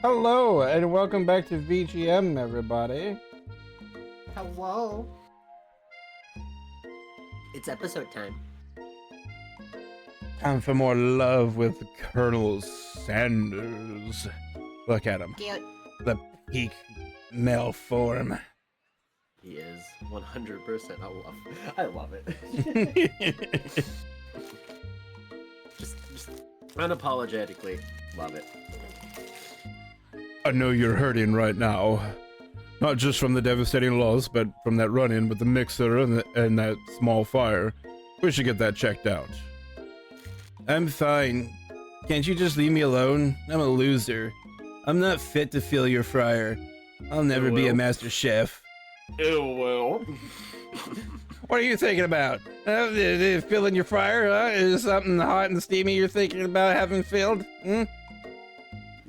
Hello, and welcome back to VGM, everybody. Hello. It's episode time. Time for more love with Colonel Sanders. Look at him. Cute. The peak male form. He is 100%. I love it. just unapologetically love it. I know you're hurting right now. Not just from the devastating loss, but from that run-in with the mixer and that small fire. We should get that checked out. I'm fine. Can't you just leave me alone? I'm a loser. I'm not fit to fill your fryer. I'll never be a master chef. Well. What are you thinking about? Filling your fryer, huh? Is something hot and steamy you're thinking about having filled? Hmm?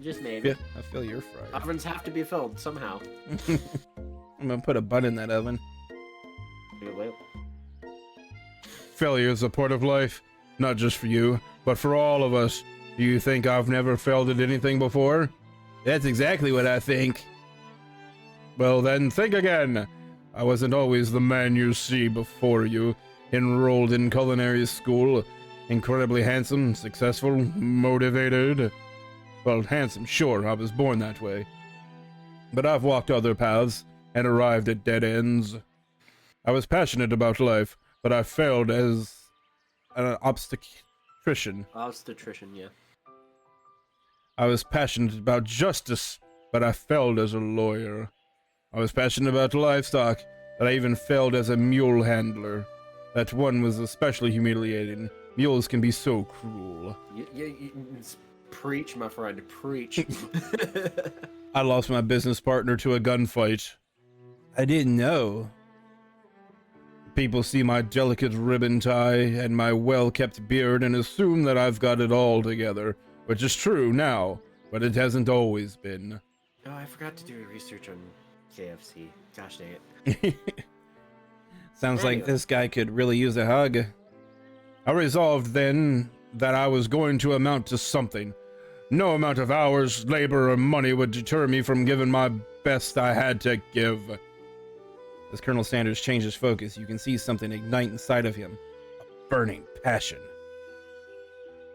Just maybe. I fill your fryer. Ovens have to be filled somehow. I'm gonna put a bun in that oven. You will. Failure is a part of life, not just for you, but for all of us. Do you think I've never failed at anything before? That's exactly what I think. Well then, think again. I wasn't always the man you see before you. Enrolled in culinary school. Incredibly handsome, successful, motivated. Well, handsome, sure, I was born that way. But I've walked other paths and arrived at dead ends. I was passionate about life, but I failed as an obstetrician. Obstetrician, yeah. I was passionate about justice, but I failed as a lawyer. I was passionate about livestock, but I even failed as a mule handler. That one was especially humiliating. Mules can be so cruel. Preach, my friend, preach. I lost my business partner to a gunfight. I didn't know. People see my delicate ribbon tie and my well-kept beard and assume that I've got it all together, which is true now, but it hasn't always been. Oh, I forgot to do research on KFC. Gosh dang it. Sounds like this guy could really use a hug. I resolved then that I was going to amount to something. No amount of hours, labor, or money would deter me from giving my best I had to give. As Colonel Sanders changes focus, you can see something ignite inside of him. A burning passion.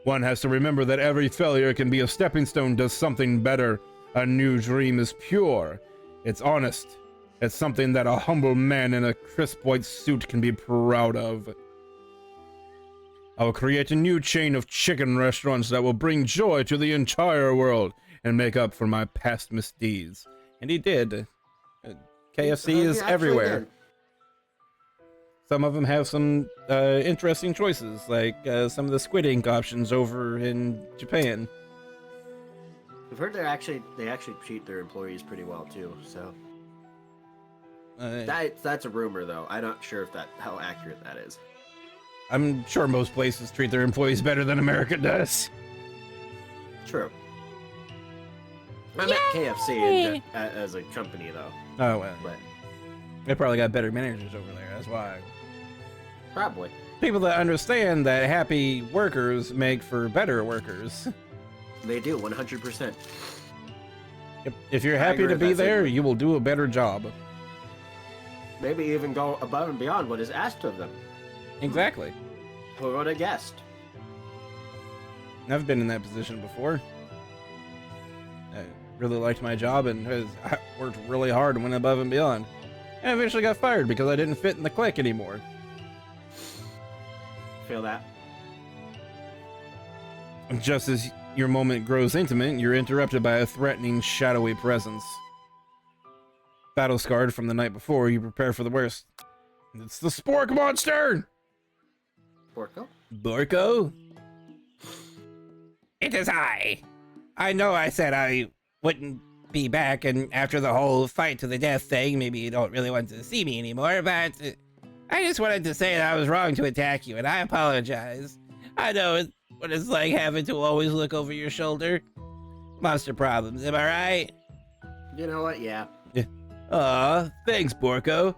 One has to remember that every failure can be a stepping stone to something better. A new dream is pure. It's honest. It's something that a humble man in a crisp white suit can be proud of. I will create a new chain of chicken restaurants that will bring joy to the entire world and make up for my past misdeeds. And he did. KFC is everywhere. Did. Some of them have some interesting choices, like some of the Squid Ink options over in Japan. I've heard they actually treat their employees pretty well too. So that's a rumor, though. I'm not sure if how accurate that is. I'm sure most places treat their employees better than America does. True. I meant KFC as a company, though. Oh, well. But They probably got better managers over there, that's why. probably. People that understand that happy workers make for better workers. They do, 100%. If you're happy to be there, you will do a better job. Maybe even go above and beyond what is asked of them. Exactly. Who would have guessed? I've been in that position before. I really liked my job and I worked really hard and went above and beyond. And I eventually got fired because I didn't fit in the clique anymore. Feel that? Just as your moment grows intimate, you're interrupted by a threatening, shadowy presence. Battle scarred from the night before, you prepare for the worst. It's the Spork Monster! Porco? Borko? It is I. I know I said I wouldn't be back, and after the whole fight to the death thing, maybe you don't really want to see me anymore, but I just wanted to say that I was wrong to attack you, and I apologize. I know what it's like having to always look over your shoulder. Monster problems, am I right? You know what? Yeah. Aw, thanks, Borko.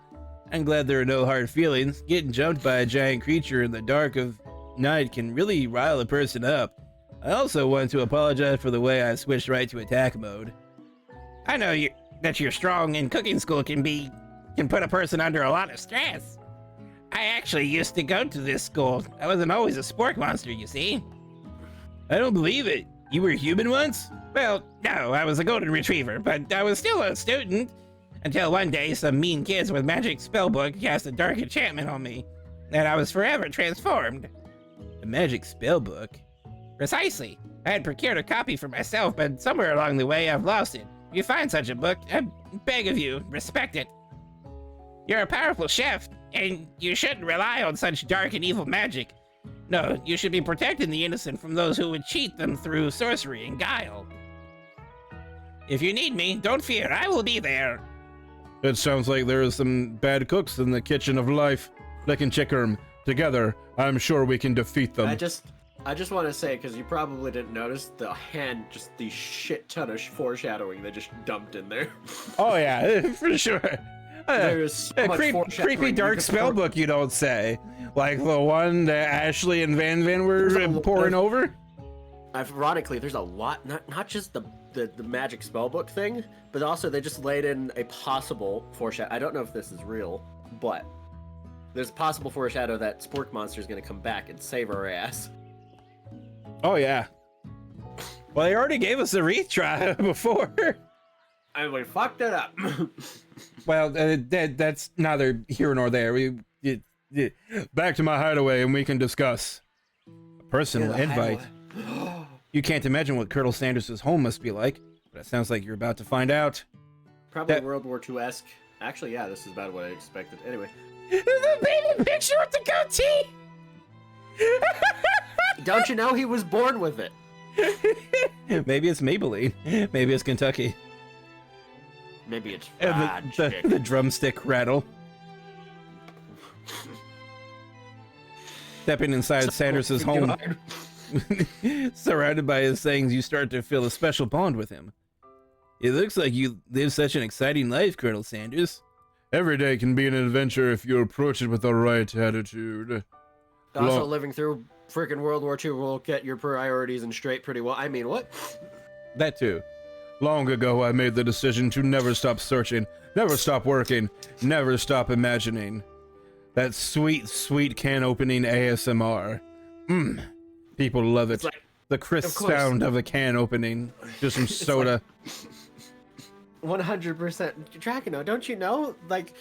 I'm glad there are no hard feelings. Getting jumped by a giant creature in the dark of night can really rile a person up. I also want to apologize for the way I switched right to attack mode. I know that you're strong, and cooking school can put a person under a lot of stress. I actually used to go to this school. I wasn't always a sport monster, you see. I don't believe it. You were human once? Well, no, I was a golden retriever, but I was still a student. Until one day, some mean kids with magic spellbook cast a dark enchantment on me, and I was forever transformed. A magic spellbook? Precisely. I had procured a copy for myself, but somewhere along the way I've lost it. If you find such a book, I beg of you, respect it. You're a powerful chef, and you shouldn't rely on such dark and evil magic. No, you should be protecting the innocent from those who would cheat them through sorcery and guile. If you need me, don't fear, I will be there. It sounds like there are some bad cooks in the kitchen of life. Lickin' Chickerm. Together, I'm sure we can defeat them. I just want to say, because you probably didn't notice, the shit ton of foreshadowing they just dumped in there. Oh yeah, for sure. There's so much foreshadowing. Creepy dark spellbook, you don't say. Like the one that Ashley and Van were pouring over? Ironically, there's a lot, not just the magic spellbook thing, but also they just laid in a possible foreshadow. I don't know if this is real, but there's a possible foreshadow that Spork Monster is going to come back and save our ass. Oh yeah. Well, they already gave us a retry before. And we fucked it up. Well, that's neither here nor there. Back to my hideaway and we can discuss. A personal invite. You can't imagine what Colonel Sanders' home must be like, but it sounds like you're about to find out. Probably World War II-esque. Actually, yeah, this is about what I expected. Anyway. The baby picture with the goatee! Don't you know he was born with it? Maybe it's Maybelline. Maybe it's Kentucky. Maybe it's the drumstick rattle. Stepping inside Sanders' home. Surrounded by his things, you start to feel a special bond with him. It looks like you live such an exciting life, Colonel Sanders. Every day can be an adventure if you approach it with the right attitude. Also, living through freaking World War II will get your priorities in straight pretty well. I mean, what? That too. Long ago, I made the decision to never stop searching, never stop working, never stop imagining. That sweet, sweet can opening ASMR. People love it. Like, the crisp sound of a can opening. Just some soda. 100%. Dracano, don't you know? Like,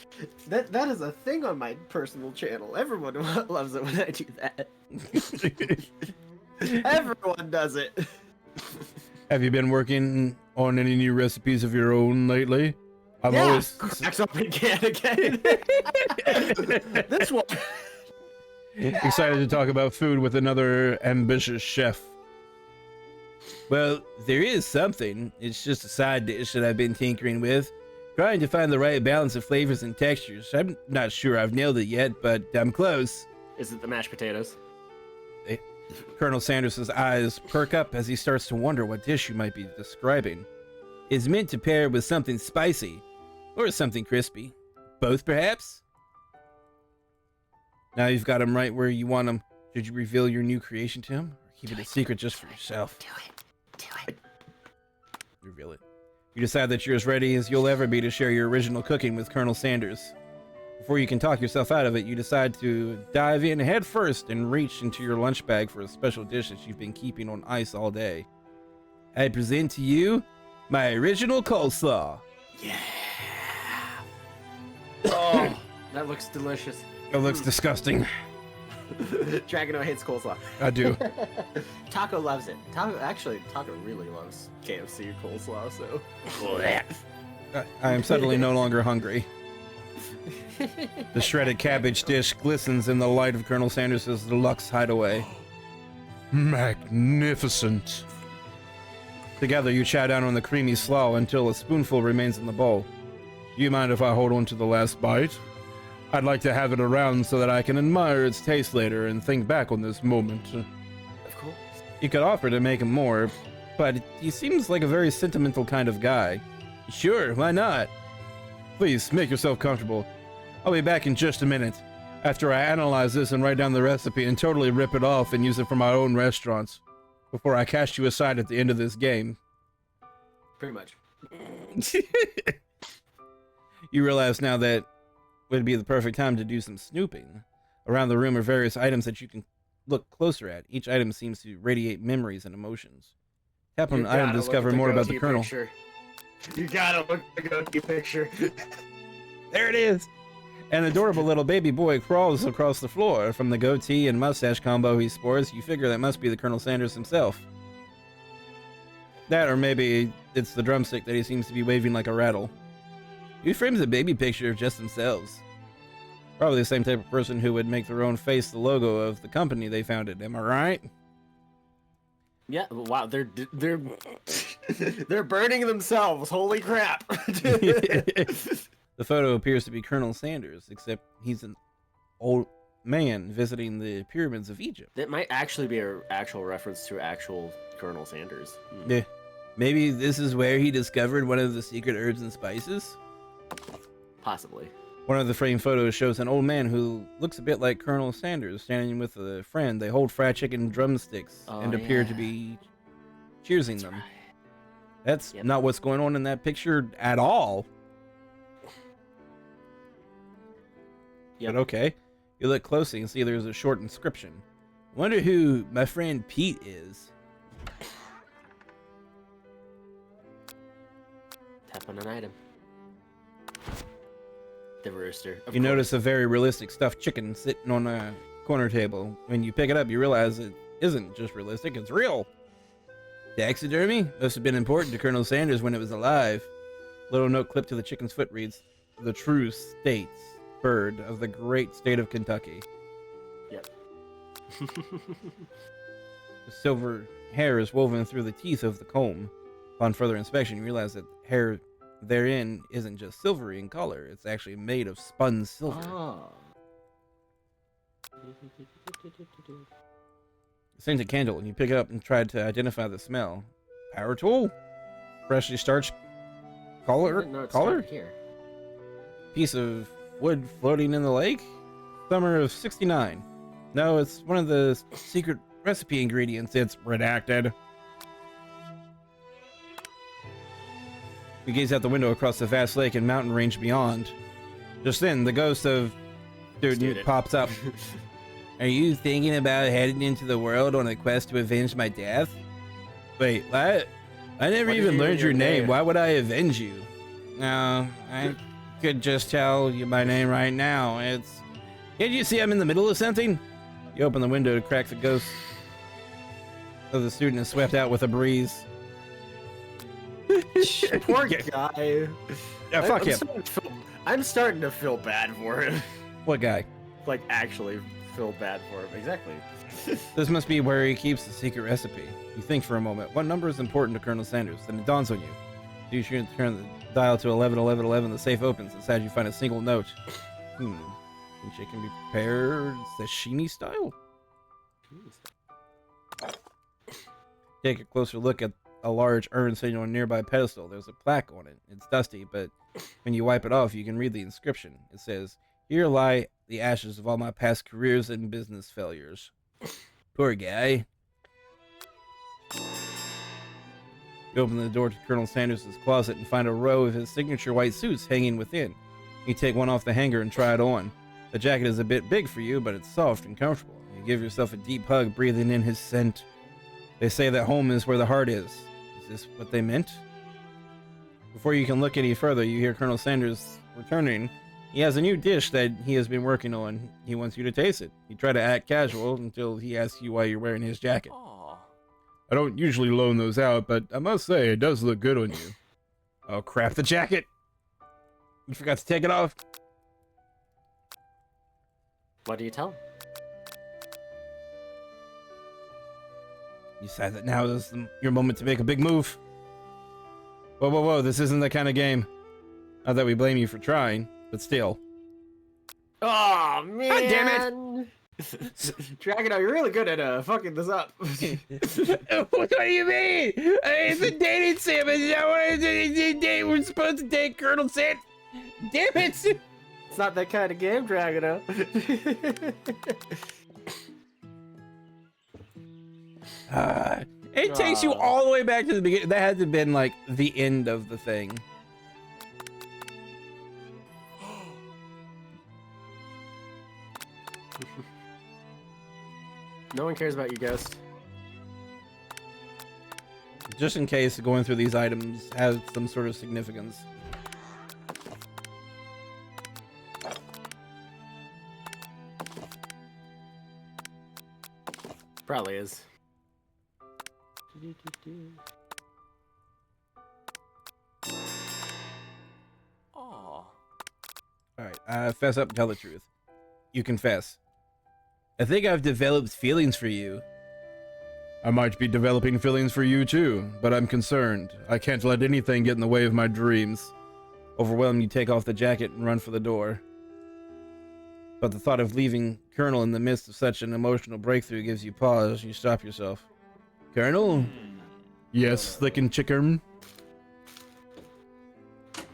that is a thing on my personal channel. Everyone loves it when I do that. Everyone does it. Have you been working on any new recipes of your own lately? I'm always cracks open can again. This one. Excited to talk about food with another ambitious chef. Well, there is something. It's just a side dish that I've been tinkering with, trying to find the right balance of flavors and textures. I'm not sure I've nailed it yet, but I'm close. Is it the mashed potatoes? Colonel Sanders' eyes perk up as he starts to wonder what dish you might be describing. It's meant to pair with something spicy, or something crispy. Both, perhaps? Now you've got him right where you want him. Should you reveal your new creation to him, or keep it a secret just for yourself? Do it. Reveal it. You decide that you're as ready as you'll ever be to share your original cooking with Colonel Sanders. Before you can talk yourself out of it, you decide to dive in head first and reach into your lunch bag for a special dish that you've been keeping on ice all day. I present to you my original coleslaw. Yeah. Oh, that looks delicious. It looks disgusting. Dragano hates coleslaw. I do. Taco loves it. Taco really loves KFC coleslaw, so. I am suddenly no longer hungry. The shredded cabbage dish glistens in the light of Colonel Sanders' deluxe hideaway. Magnificent. Together, you chow down on the creamy slaw until a spoonful remains in the bowl. Do you mind if I hold on to the last bite? I'd like to have it around so that I can admire its taste later and think back on this moment. Of course. You could offer to make him more, but he seems like a very sentimental kind of guy. Sure, why not? Please, make yourself comfortable. I'll be back in just a minute, after I analyze this and write down the recipe and totally rip it off and use it for my own restaurants, before I cast you aside at the end of this game. Pretty much. You realize now that would be the perfect time to do some snooping. Around the room are various items that you can look closer at. Each item seems to radiate memories and emotions. Tap on You an item to gotta look discover at the more about the goatee Colonel. picture. You gotta look at the goatee picture. There it is! An adorable little baby boy crawls across the floor. From the goatee and mustache combo he sports, you figure that must be the Colonel Sanders himself. That, or maybe it's the drumstick that he seems to be waving like a rattle. Who frames a baby picture of just themselves? Probably the same type of person who would make their own face the logo of the company they founded, am I right? Yeah, wow, they're they're burning themselves. Holy crap. The photo appears to be Colonel Sanders, except he's an old man visiting the pyramids of Egypt. That might actually be an actual reference to actual Colonel Sanders. Yeah. Maybe this is where he discovered one of the secret herbs and spices? Possibly. One of the framed photos shows an old man who looks a bit like Colonel Sanders standing with a friend. They hold fried chicken drumsticks and appear to be cheersing them. Right. That's not what's going on in that picture at all. Yep. But okay. You look closely and see there's a short inscription. Wonder who my friend Pete is. Tap on an item. The rooster. You notice a very realistic stuffed chicken sitting on a corner table. When you pick it up, you realize it isn't just realistic, it's real. Taxidermy must have been important to Colonel Sanders when it was alive. Little note clipped to the chicken's foot reads, "The true states bird of the great state of Kentucky." Yep. The silver hair is woven through the teeth of the comb. Upon further inspection, you realize that hair therein isn't just silvery in color, it's actually made of spun silver. Oh. Sings a candle, and you pick it up and try to identify the smell. Power tool? Freshly starched collar? Here. Piece of wood floating in the lake? Summer of '69. No, it's one of the secret recipe ingredients. It's redacted. We gaze out the window across the vast lake and mountain range beyond. Just then, the ghost of student pops up. Are you thinking about heading into the world on a quest to avenge my death? Wait, what? I never even learned your name. Why would I avenge you? No, I could just tell you my name right now. It's... Can't you see I'm in the middle of something? You open the window to crack the ghost of the student is swept out with a breeze. Poor guy. Yeah, fuck him. I'm starting to feel bad for him. What guy? Like, actually feel bad for him. Exactly. This must be where he keeps the secret recipe. You think for a moment. What number is important to Colonel Sanders? Then it dawns on you. You should turn the dial to 111111. The safe opens. Inside you find a single note. Think she can be prepared sashimi style? Take a closer look at a large urn sitting on a nearby pedestal. There's a plaque on it. It's dusty, but when you wipe it off, you can read the inscription. It says, "Here lie the ashes of all my past careers and business failures." Poor guy. You open the door to Colonel Sanders' closet and find a row of his signature white suits hanging within. You take one off the hanger and try it on. The jacket is a bit big for you, but it's soft and comfortable. You give yourself a deep hug, breathing in his scent. They say that home is where the heart is. Is this what they meant? Before you can look any further, you hear Colonel Sanders returning. He has a new dish that he has been working on. He wants you to taste it. You try to act casual until he asks you why you're wearing his jacket. Aww. I don't usually loan those out, but I must say, it does look good on you. Oh crap, the jacket! You forgot to take it off? What do you tell him? You decide that now is your moment to make a big move. Whoa, whoa, whoa, this isn't the kind of game. Not that we blame you for trying, but still. Oh man! God damn it! Dragono, you're really good at fucking this up. What do you mean? It's a dating sim, and I wanted to date. We're supposed to date Colonel Sand. Damn it! It's not that kind of game, Dragono. It takes you all the way back to the beginning. That had to have been like the end of the thing. No one cares about you, Ghost. Just in case going through these items has some sort of significance. Probably is. All right, fess up and tell the truth. You confess. I think I've developed feelings for you. I might be developing feelings for you too, but I'm concerned. I can't let anything get in the way of my dreams. Overwhelmed, you take off the jacket and run for the door. But the thought of leaving Colonel in the midst of such an emotional breakthrough gives you pause. You stop yourself. Colonel? Yes, lickin' chicken.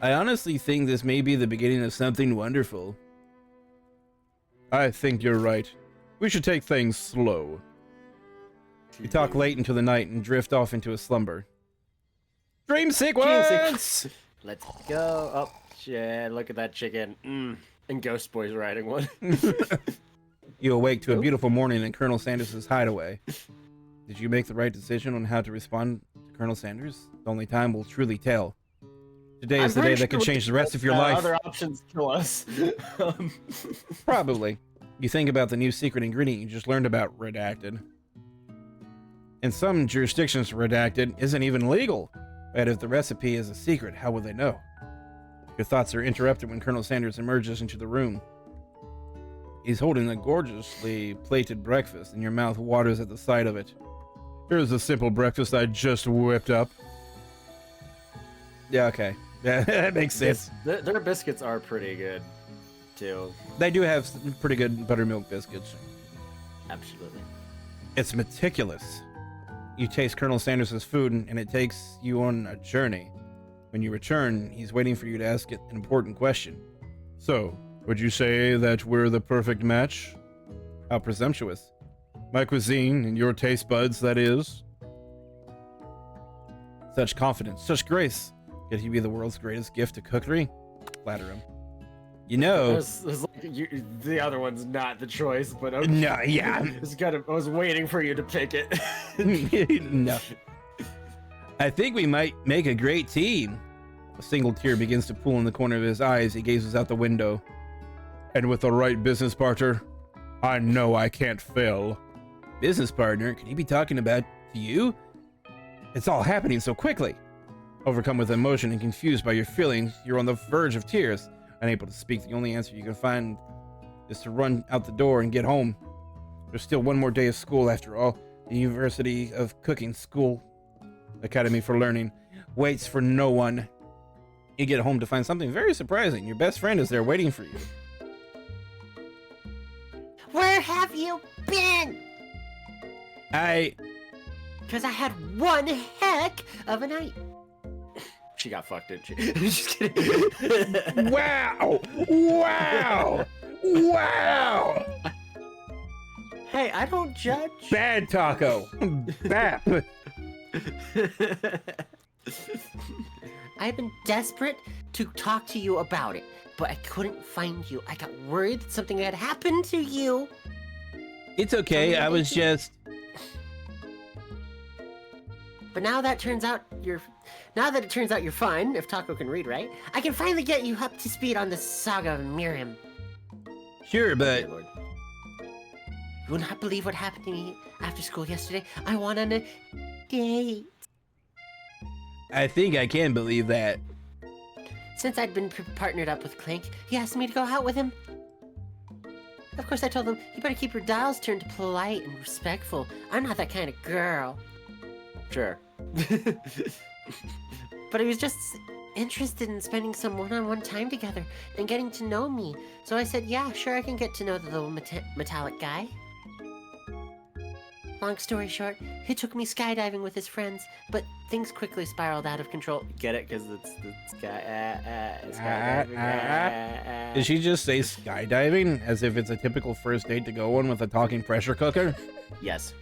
I honestly think this may be the beginning of something wonderful. I think you're right. We should take things slow. We talk late into the night and drift off into a slumber. Dream sequence! Let's go. Oh, shit. Look at that chicken. And Ghost Boy's riding one. You awake to a beautiful morning in Colonel Sanders' hideaway. Did you make the right decision on how to respond to Colonel Sanders? The only time will truly tell. Today is the day that can change the rest of your life. Other options kill us. Probably. You think about the new secret ingredient you just learned about, redacted. In some jurisdictions, redacted isn't even legal. But if the recipe is a secret, how will they know? Your thoughts are interrupted when Colonel Sanders emerges into the room. He's holding a gorgeously plated breakfast, and your mouth waters at the sight of it. Here's a simple breakfast I just whipped up. Yeah, okay. Yeah, that makes sense. Their biscuits are pretty good, too. They do have some pretty good buttermilk biscuits. Absolutely. It's meticulous. You taste Colonel Sanders' food, and it takes you on a journey. When you return, he's waiting for you to ask an important question. So, would you say that we're the perfect match? How presumptuous. My cuisine and your taste buds, that is. Such confidence, such grace. Could he be the world's greatest gift to cookery? Flatter him. You know... the other one's not the choice, but okay. No, yeah. I was waiting for you to pick it. No. I think we might make a great team. A single tear begins to pool in the corner of his eye as he gazes out the window. And with the right business partner, I know I can't fail. Business partner? Could he be talking about you? It's all happening so quickly. Overcome with emotion and confused by your feelings, you're on the verge of tears. Unable to speak, the only answer you can find is to run out the door and get home. There's still one more day of school after all. The University of Cooking School Academy for Learning waits for no one. You get home to find something very surprising. Your best friend is there waiting for you. Where have you been? Because I had one heck of a night. She got fucked, didn't she? Just kidding. Wow! Wow! Wow! Hey, I don't judge. Bad taco. Bap. I've been desperate to talk to you about it, but I couldn't find you. I got worried that something had happened to you. It's okay. I was just... But now that it turns out you're fine, if Taco can read, right? I can finally get you up to speed on the saga of Miriam. Sure, but... Lord. You will not believe what happened to me after school yesterday. I went on a date. I think I can believe that. Since I'd been partnered up with Clank, he asked me to go out with him. Of course, I told him, you better keep your dials turned polite and respectful. I'm not that kind of girl. Sure. But he was just interested in spending some one-on-one time together and getting to know me. So I said, yeah, sure, I can get to know the little metallic guy. Long story short, he took me skydiving with his friends, but things quickly spiraled out of control. Get it? Because it's skydiving. Did she just say skydiving as if it's a typical first date to go on with a talking pressure cooker? Yes.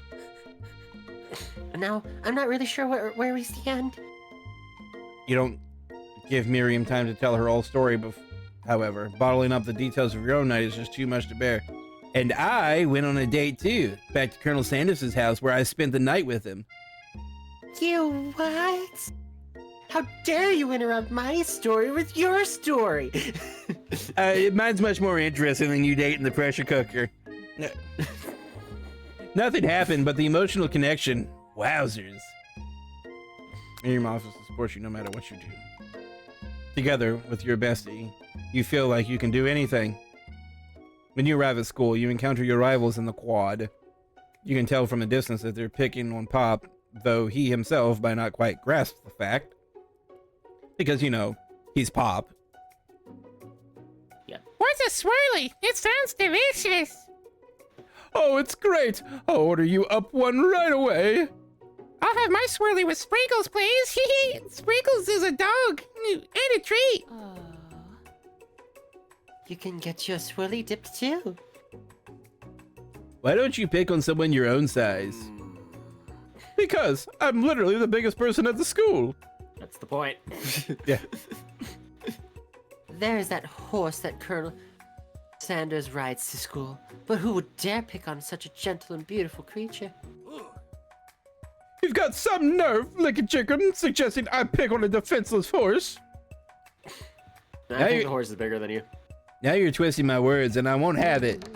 but now I'm not really sure where we stand. You don't give Miriam time to tell her whole story, however, bottling up the details of your own night is just too much to bear. And I went on a date too, back to Colonel Sanders' house where I spent the night with him. You what? How dare you interrupt my story with your story? Mine's much more interesting than you dating the pressure cooker. Nothing happened, but the emotional connection, wowzers. Miriam offers to support you no matter what you do. Together with your bestie, you feel like you can do anything. When you arrive at school, you encounter your rivals in the quad. You can tell from a distance that they're picking on Pop, though he himself might not quite grasp the fact. Because, you know, he's Pop. What's a swirly? It sounds delicious. Oh, it's great. I'll order you up one right away. I'll have my swirly with sprinkles, please. Sprinkles is a dog and a treat. Oh. You can get your swirly dipped too. Why don't you pick on someone your own size? Because I'm literally the biggest person at the school. That's the point. Yeah. There's that horse that Colonel Sanders rides to school. But who would dare pick on such a gentle and beautiful creature? You've got some nerve, Lickin' Chicken, suggesting I pick on a defenseless horse. I think the horse is bigger than you. Now you're twisting my words, and I won't have it.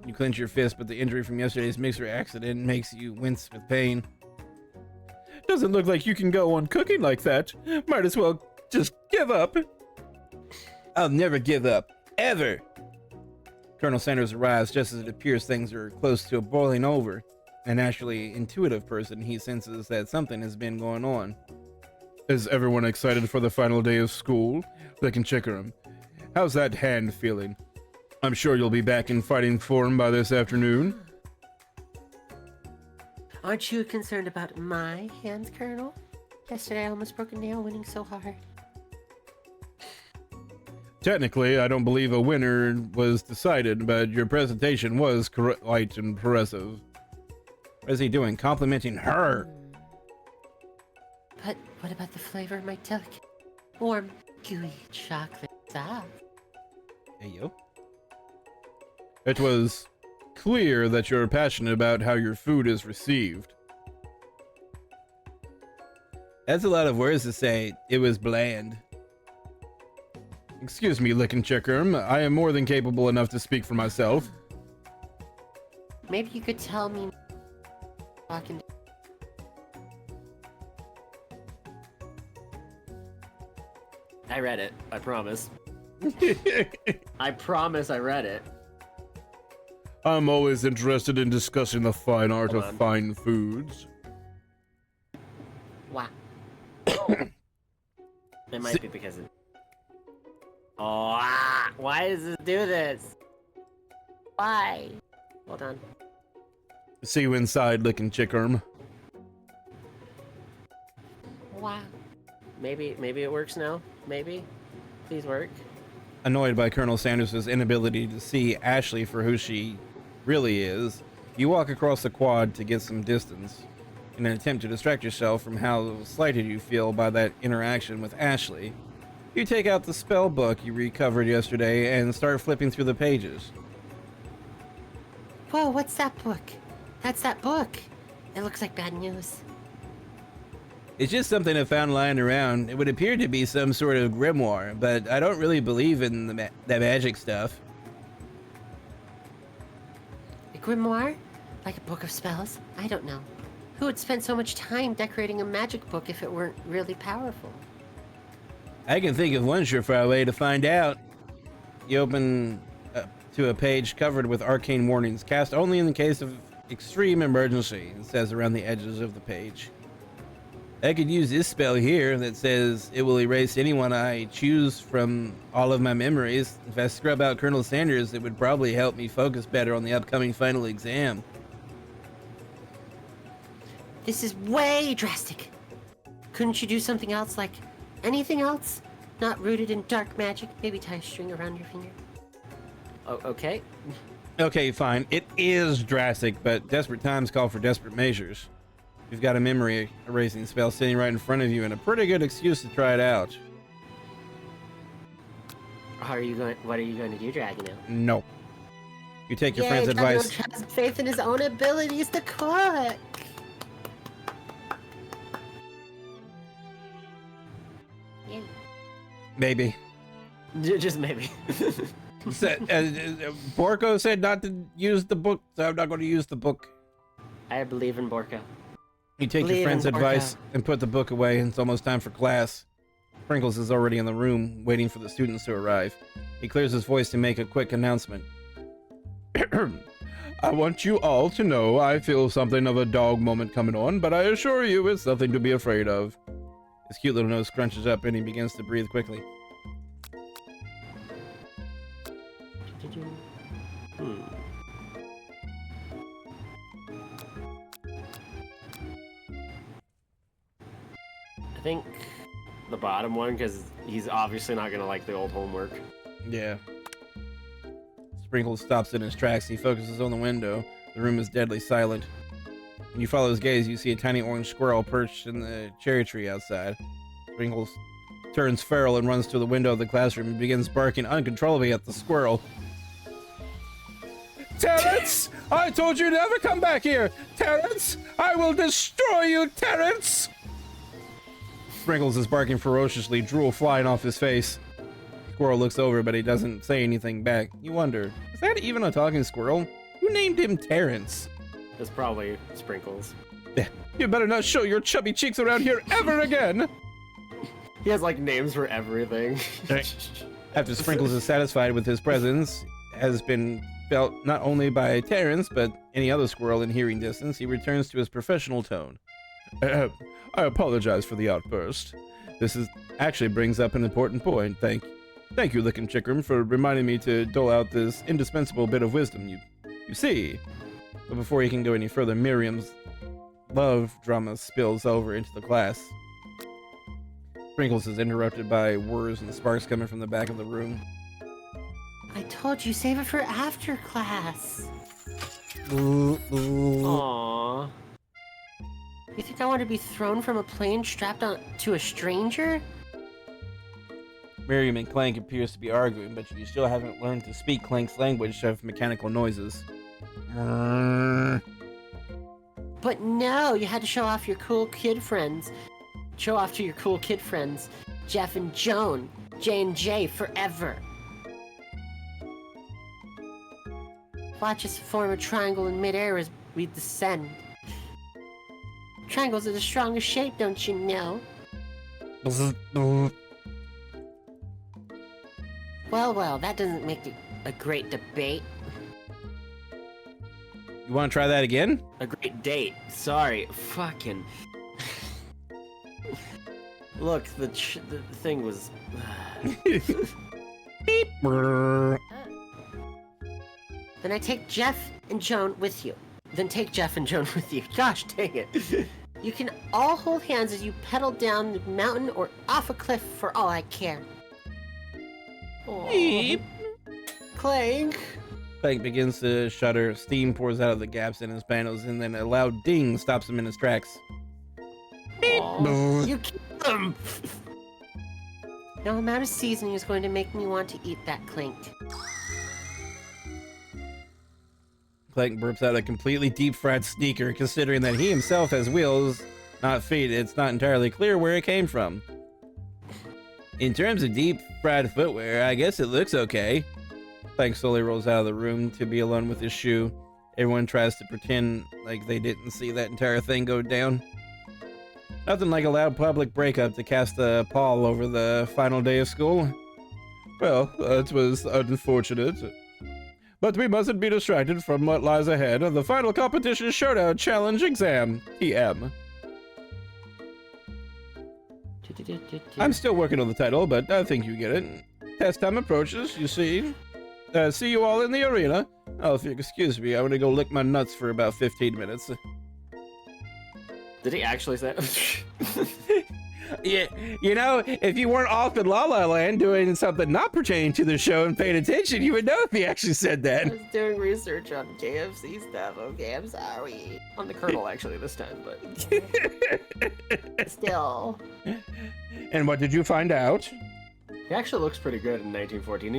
You clench your fist, but the injury from yesterday's mixer accident makes you wince with pain. Doesn't look like you can go on cooking like that. Might as well just give up. I'll never give up. Ever. Colonel Sanders arrives just as it appears things are close to boiling over. A naturally intuitive person, he senses that something has been going on. Is everyone excited for the final day of school? Lickin' Chickerum, how's that hand feeling? I'm sure you'll be back in fighting form by this afternoon. Aren't you concerned about my hands, Colonel? Yesterday I almost broke a nail winning so hard. Technically, I don't believe a winner was decided, but your presentation was quite impressive. What is he doing? Complimenting her. But what about the flavor of my delicate, warm, gooey chocolate sauce? Hey, yo. It was clear that you're passionate about how your food is received. That's a lot of words to say. It was bland. Excuse me, Lickin' Chickerm. I am more than capable enough to speak for myself. Maybe you could tell me. Walking. I read it. I promise. I promise I read it. I'm always interested in discussing the fine art of fine foods. Wow. It might be because it... Oh, why does it do this? Why? Hold on. See you inside, Lickin' Chickerm. Wow. Maybe it works now. Maybe. Please work. Annoyed by Colonel Sanders' inability to see Ashley for who she really is, you walk across the quad to get some distance, in an attempt to distract yourself from how slighted you feel by that interaction with Ashley. You take out the spell book you recovered yesterday and start flipping through the pages. Whoa, what's that book? That's that book. It looks like bad news. It's just something I found lying around. It would appear to be some sort of grimoire, but I don't really believe in that magic stuff. A grimoire? Like a book of spells? I don't know. Who would spend so much time decorating a magic book if it weren't really powerful? I can think of one surefire way to find out. You open to a page covered with arcane warnings, cast only in the case of extreme emergency, it says around the edges of the page. I could use this spell here that says it will erase anyone I choose from all of my memories. If I scrub out Colonel Sanders, it would probably help me focus better on the upcoming final exam. This is way drastic. Couldn't you do something else, like anything else? Not rooted in dark magic? Maybe tie a string around your finger? Oh, okay. Okay, fine. It is drastic, but desperate times call for desperate measures. You've got a memory erasing spell sitting right in front of you and a pretty good excuse to try it out. What are you going to do, Dragino? No. You take your Yay, friend's advice. Dragino has faith in his own abilities to cook. Yay. Maybe. Just maybe. Borko said not to use the book, so I'm not going to use the book. I believe in Borka. You take Believe your friend's in Borka. advice and put the book away, and it's almost time for class. Sprinkles is already in the room, waiting for the students to arrive. He clears his voice to make a quick announcement. I want you all to know I feel something of a dog moment coming on, but I assure you it's nothing to be afraid of. His cute little nose scrunches up and he begins to breathe quickly. I think the bottom one, because he's obviously not gonna like the old homework. Yeah. Sprinkles stops in his tracks. He focuses on the window. The room is deadly silent. When you follow his gaze, you see a tiny orange squirrel perched in the cherry tree outside. Sprinkles turns feral and runs to the window of the classroom and begins barking uncontrollably at the squirrel. Terrence! I told you never come back here! Terrence! I will destroy you, Terrence! Sprinkles is barking ferociously, drool flying off his face. Squirrel looks over, but he doesn't say anything back. You wonder, is that even a talking squirrel? Who named him Terrence? It's probably Sprinkles. You better not show your chubby cheeks around here ever again! He has like names for everything. After Sprinkles is satisfied with his presence, has been felt not only by Terrence, but any other squirrel in hearing distance, he returns to his professional tone. I apologize for the outburst. This actually brings up an important point. Thank you, Lickin' Chickram, for reminding me to dole out this indispensable bit of wisdom. You see. But before he can go any further, Miriam's love drama spills over into the class. Sprinkles is interrupted by whirs and sparks coming from the back of the room. I told you, save it for after class. Aww. You think I want to be thrown from a plane strapped on to a stranger? Miriam and Clank appears to be arguing, but you still haven't learned to speak Clank's language of mechanical noises. But no, you had to show off your cool kid friends. Show off to your cool kid friends, Jeff and Joan, J&J forever. Watch us form a triangle in midair as we descend. Triangles are the strongest shape, don't you know? Well, that doesn't make it a great debate. You want to try that again? A great date. Sorry. Fucking. Look, the thing was. Beep. Then I take Jeff and Joan with you. Gosh dang it. You can all hold hands as you pedal down the mountain or off a cliff for all I care. Beep. Clank. Clank begins to shudder. Steam pours out of the gaps in his panels, and then a loud ding stops him in his tracks. You killed them! No amount of seasoning is going to make me want to eat that Clank. Clank burps out a completely deep-fried sneaker, considering that he himself has wheels, not feet. It's not entirely clear where it came from. In terms of deep-fried footwear, I guess it looks okay. Clank slowly rolls out of the room to be alone with his shoe. Everyone tries to pretend like they didn't see that entire thing go down. Nothing like a loud public breakup to cast a pall over the final day of school. Well, that was unfortunate. But we mustn't be distracted from what lies ahead. The final competition showdown challenge exam, TM. I'm still working on the title, but I think you get it. Test time approaches, you see. See you all in the arena. Oh, if you excuse me, I'm gonna go lick my nuts for about 15 minutes. Did he actually say? Yeah, you know, if you weren't off in La La Land doing something not pertaining to the show and paying attention, you would know if he actually said I that. was doing research on KFC stuff. Okay, I'm sorry. On the Colonel, actually, this time, but still. And what did you find out? He actually looks pretty good in 1914.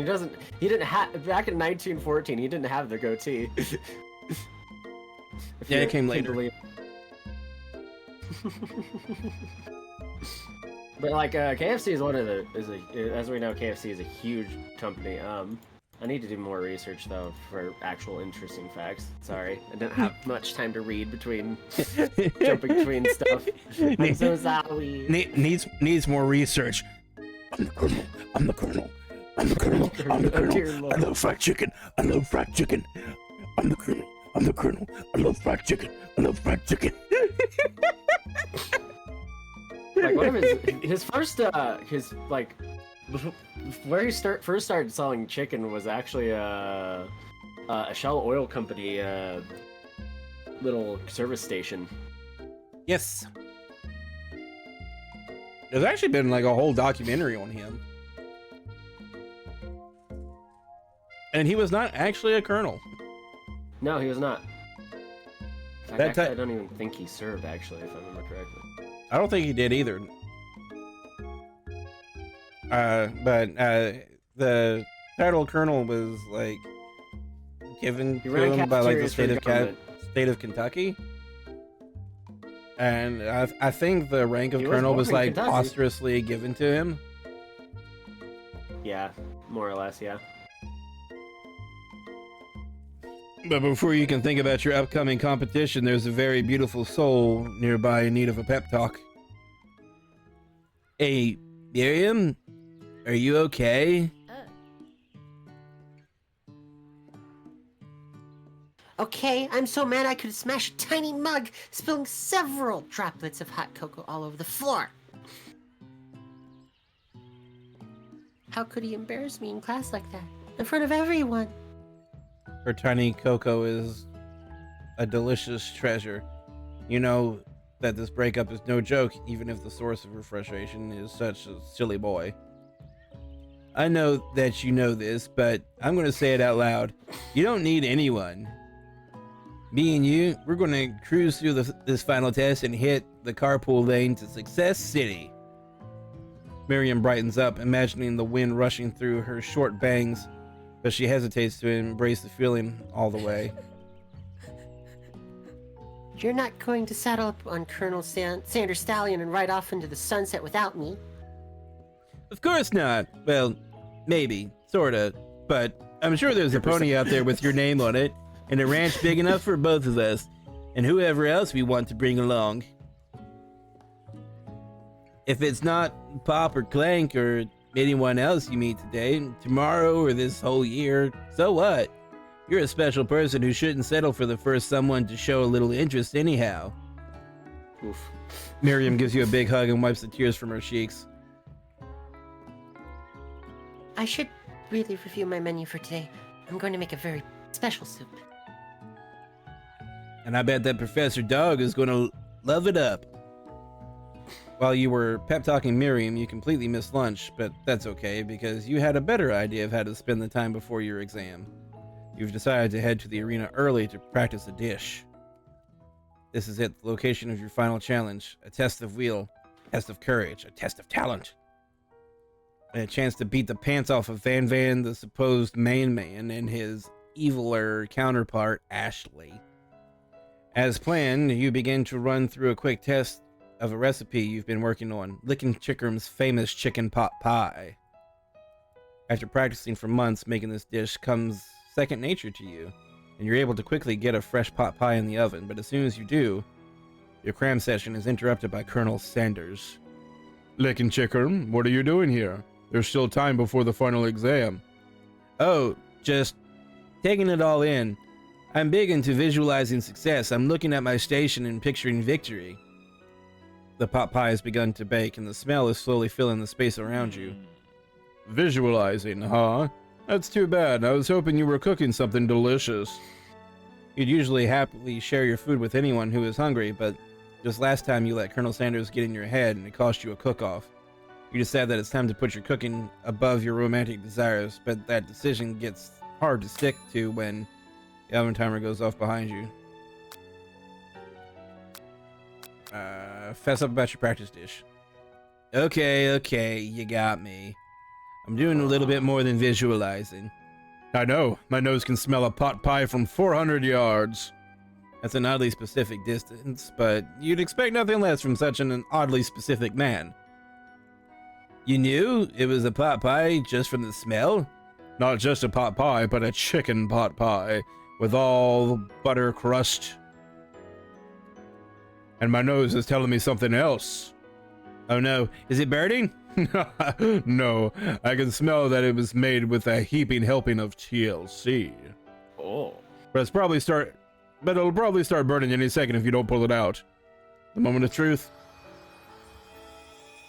He didn't have, back in 1914, he didn't have the goatee. Yeah, it came later. But like, KFC is as we know, KFC is a huge company. I need to do more research though for actual interesting facts. Sorry, I didn't have much time to read between jumping between stuff. I'm so sorry. Needs more research. I'm the Colonel. I'm the Colonel. I'm the Colonel. I'm the Colonel. I love fried chicken. I love fried chicken. I'm the Colonel. I'm the Colonel. I love fried chicken. I love fried chicken. Like one of his first like where he first started selling chicken was actually a Shell Oil Company little service station. Yes. There's actually been like a whole documentary on him. And he was not actually a colonel. No, he was not. That actually, I don't even think he served, actually, if I remember correctly. I don't think he did either. But the title colonel was like given to him by like the state of Kentucky. And I think the rank of colonel was like posthumously given to him. Yeah, more or less, yeah. But before you can think about your upcoming competition, there's a very beautiful soul nearby in need of a pep talk. Hey, Miriam, are you okay? Okay, I'm so mad I could smash a tiny mug, spilling several droplets of hot cocoa all over the floor. How could he embarrass me in class like that, in front of everyone? Her tiny cocoa is a delicious treasure. You know that this breakup is no joke, even if the source of her frustration is such a silly boy. I know that you know this, but I'm going to say it out loud. You don't need anyone. Me and you, we're going to cruise through this final test and hit the carpool lane to Success City. Miriam brightens up, imagining the wind rushing through her short bangs, but she hesitates to embrace the feeling all the way. You're not going to saddle up on Colonel Sanders Stallion and ride off into the sunset without me. Of course not. Well, maybe, sorta, but I'm sure there's a pony out there with your name on it, and a ranch big enough for both of us, and whoever else we want to bring along. If it's not Pop or Clank or anyone else you meet today, tomorrow, or this whole year, so what? You're a special person who shouldn't settle for the first someone to show a little interest anyhow. Oof. Miriam gives you a big hug and wipes the tears from her cheeks. I should really review my menu for today. I'm going to make a very special soup. And I bet that Professor Dog is going to love it up. While you were pep-talking Miriam, you completely missed lunch, but that's okay, because you had a better idea of how to spend the time before your exam. You've decided to head to the arena early to practice a dish. This is it, the location of your final challenge. A test of will, a test of courage, a test of talent. And a chance to beat the pants off of Van Van, the supposed main man, and his eviler counterpart, Ashley. As planned, you begin to run through a quick test of a recipe you've been working on, Lickin' Chickrum's famous chicken pot pie. After practicing for months, making this dish comes second nature to you, and you're able to quickly get a fresh pot pie in the oven, but as soon as you do, your cram session is interrupted by Colonel Sanders. Lickin' Chickrum, what are you doing here? There's still time before the final exam. Oh, just taking it all in. I'm big into visualizing success. I'm looking at my station and picturing victory. The pot pie has begun to bake, and the smell is slowly filling the space around you. Visualizing, huh? That's too bad. I was hoping you were cooking something delicious. You'd usually happily share your food with anyone who is hungry, but Just last time you let Colonel Sanders get in your head and it cost you a cook-off. You decide that it's time to put your cooking above your romantic desires, but that decision gets hard to stick to when the oven timer goes off behind you. Fess up about your practice dish. Okay, you got me. I'm doing a little bit more than visualizing. I know, my nose can smell a pot pie from 400 yards. That's an oddly specific distance, but you'd expect nothing less from such an oddly specific man. You knew it was a pot pie just from the smell? Not just a pot pie, but a chicken pot pie with all butter crust. And my nose is telling me something else. Oh no, is it burning? No, I can smell that it was made with a heaping helping of TLC. Oh. But it'll probably start burning any second if you don't pull it out. The moment of truth.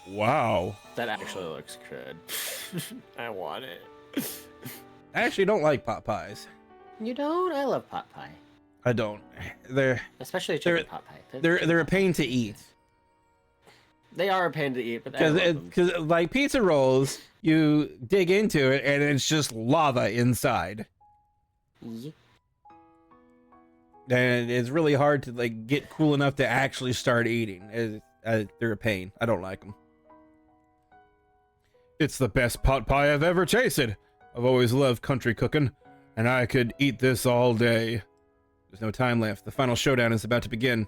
Wow. That actually looks good. I want it. I actually don't like pot pies. You don't? I love pot pie. I don't. They're Especially a chicken pot pie. they're a pain to eat. They are a pain to eat, but I love them. Because like pizza rolls, you dig into it and it's just lava inside. Yep. And it's really hard to like get cool enough to actually start eating. They're a pain. I don't like them. It's the best pot pie I've ever tasted. I've always loved country cooking, and I could eat this all day. There's no time left. The final showdown is about to begin.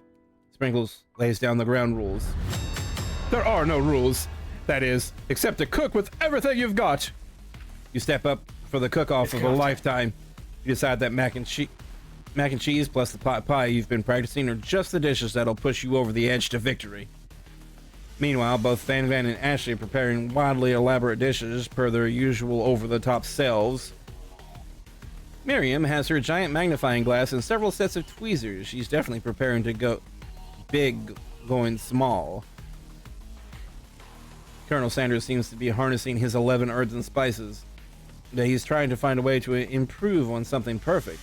Sprinkles lays down the ground rules. There are no rules. That is, except to cook with everything you've got. You step up for the cook-off of a lifetime. You decide that mac and cheese plus the pot pie you've been practicing are just the dishes that'll push you over the edge to victory. Meanwhile, both Van Van and Ashley are preparing wildly elaborate dishes per their usual over-the-top selves. Miriam has her giant magnifying glass and several sets of tweezers. She's definitely preparing to go big, going small. Colonel Sanders seems to be harnessing his 11 herbs and spices. He's trying to find a way to improve on something perfect.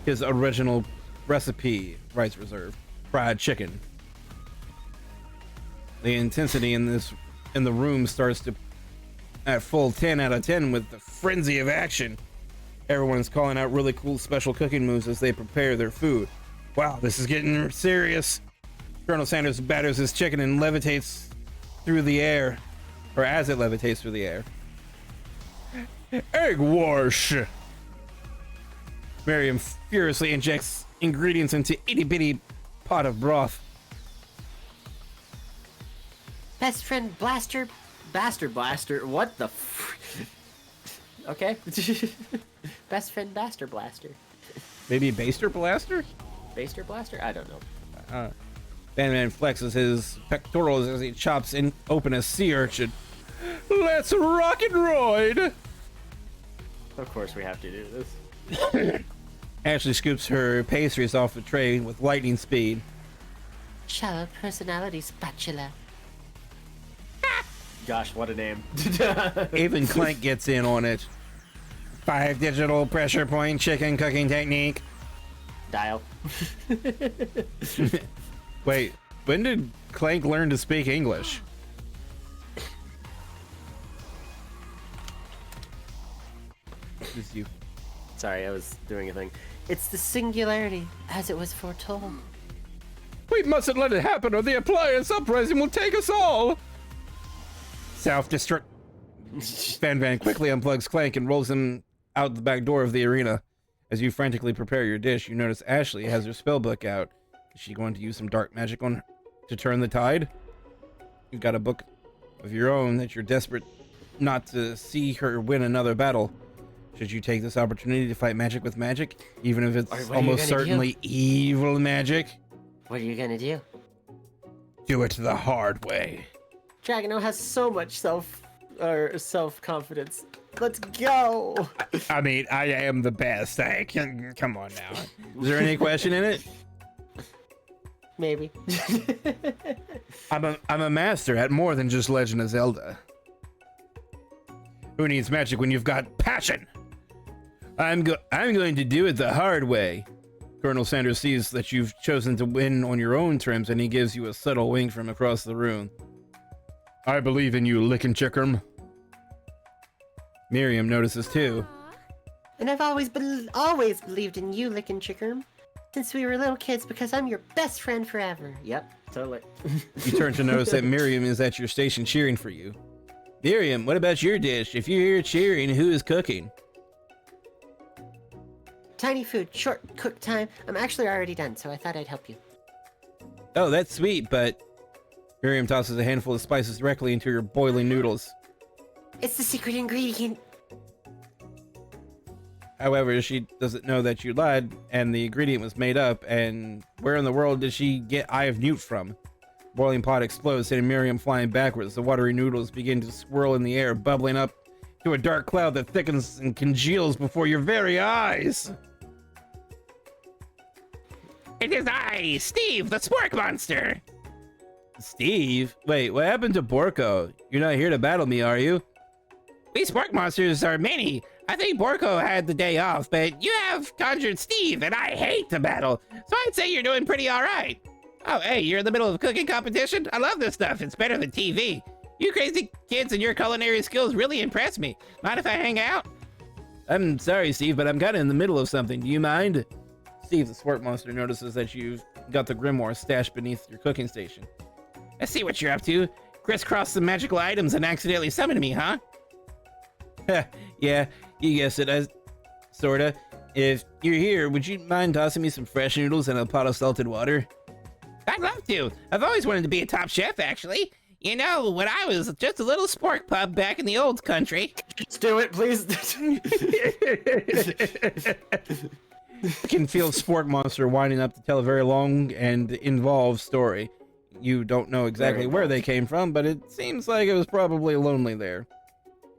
His original recipe, rights reserved, fried chicken. The intensity in the room starts to at full 10 out of 10 with the frenzy of action. Everyone's calling out really cool special cooking moves as they prepare their food. Wow, this is getting serious. Colonel Sanders batters his chicken and levitates through the air, or as it levitates through the air. Egg wash! Miriam furiously injects ingredients into itty-bitty pot of broth. Best friend Blaster. Blaster. What the Okay. Best friend Baster Blaster. Maybe Baster Blaster? Baster Blaster? I don't know. Van Man flexes his pectorals as he chops open a sea urchin. Let's rock and roid! Of course we have to do this. Ashley scoops her pastries off the tray with lightning speed. Shallow personality spatula. Gosh, what a name. Even Clank gets in on it. 5 digital pressure point chicken cooking technique. Dial. Wait, when did Clank learn to speak English? Just you. Sorry, I was doing a thing. It's the singularity, as it was foretold. We mustn't let it happen or the appliance uprising will take us all! Self-destruct. Van Van quickly unplugs Clank and rolls him out the back door of the arena. As you frantically prepare your dish, you notice Ashley has her spellbook out. Is she going to use some dark magic on her to turn the tide? You've got a book of your own that you're desperate not to see her win another battle. Should you take this opportunity to fight magic with magic, even if it's almost certainly evil magic? What are you gonna do? Do it the hard way. Dragano has so much self-confidence. Let's go. I mean, I am the best. I can. Come on now. Is there any question in it? Maybe. I'm a master at more than just Legend of Zelda. Who needs magic when you've got passion? I'm going to do it the hard way. Colonel Sanders sees that you've chosen to win on your own terms, and he gives you a subtle wink from across the room. I believe in you, lickin' chickerm. Miriam notices too. And I've always believed in you, lickin' chickerm. Since we were little kids, because I'm your best friend forever. Yep, totally. You turn to notice that Miriam is at your station cheering for you. Miriam, what about your dish? If you're here cheering, who is cooking? Tiny food, short cook time. I'm actually already done, so I thought I'd help you. Oh, that's sweet, but... Miriam tosses a handful of spices directly into your boiling noodles. It's the secret ingredient. However, she doesn't know that you lied, and the ingredient was made up, and where in the world did she get Eye of Newt from? Boiling pot explodes, sending Miriam flying backwards. The watery noodles begin to swirl in the air, bubbling up to a dark cloud that thickens and congeals before your very eyes. It is I, Steve, the spork monster. Steve? Wait, what happened to Borko? You're not here to battle me, are you? We spork monsters are many. I think Borko had the day off, but you have conjured Steve, and I hate to battle, so I'd say you're doing pretty all right. Oh, hey, you're in the middle of a cooking competition? I love this stuff. It's better than TV. You crazy kids and your culinary skills really impress me. Mind if I hang out? I'm sorry, Steve, but I'm kind of in the middle of something. Do you mind? Steve, the spork monster, notices that you've got the grimoire stashed beneath your cooking station. I see what you're up to. Crisscross some magical items and accidentally summon me, huh? Yeah, you guessed it. Sorta. If you're here, would you mind tossing me some fresh noodles and a pot of salted water? I'd love to. I've always wanted to be a top chef, actually. You know, when I was just a little spork pup back in the old country. Just do it, please. You can feel Spork Monster winding up to tell a very long and involved story. You don't know exactly where they came from, but it seems like it was probably lonely there.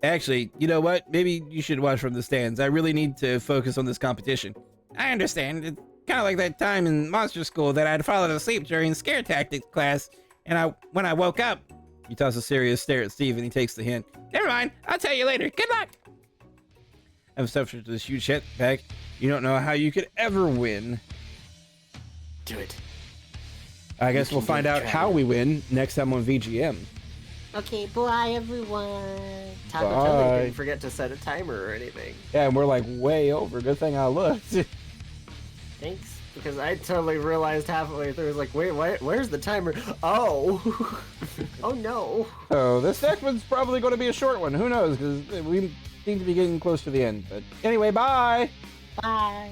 Actually, you know what? Maybe you should watch from the stands. I really need to focus on this competition. I understand. It's kind of like that time in monster school that I'd fallen asleep during scare tactics class, and when I woke up... You toss a serious stare at Steve, and he takes the hint. Never mind. I'll tell you later. Good luck. I've suffered this huge setback. You don't know how you could ever win. Do it. I guess we'll find out how we win next time on VGM. Okay, bye everyone. Totally didn't forget to set a timer or anything. Yeah, and we're like way over. Good thing I looked. Thanks, because I totally realized halfway through, I was like, wait, where's the timer? Oh. Oh no. So this next one's probably going to be a short one. Who knows? Because we seem to be getting close to the end. But anyway, bye. Bye.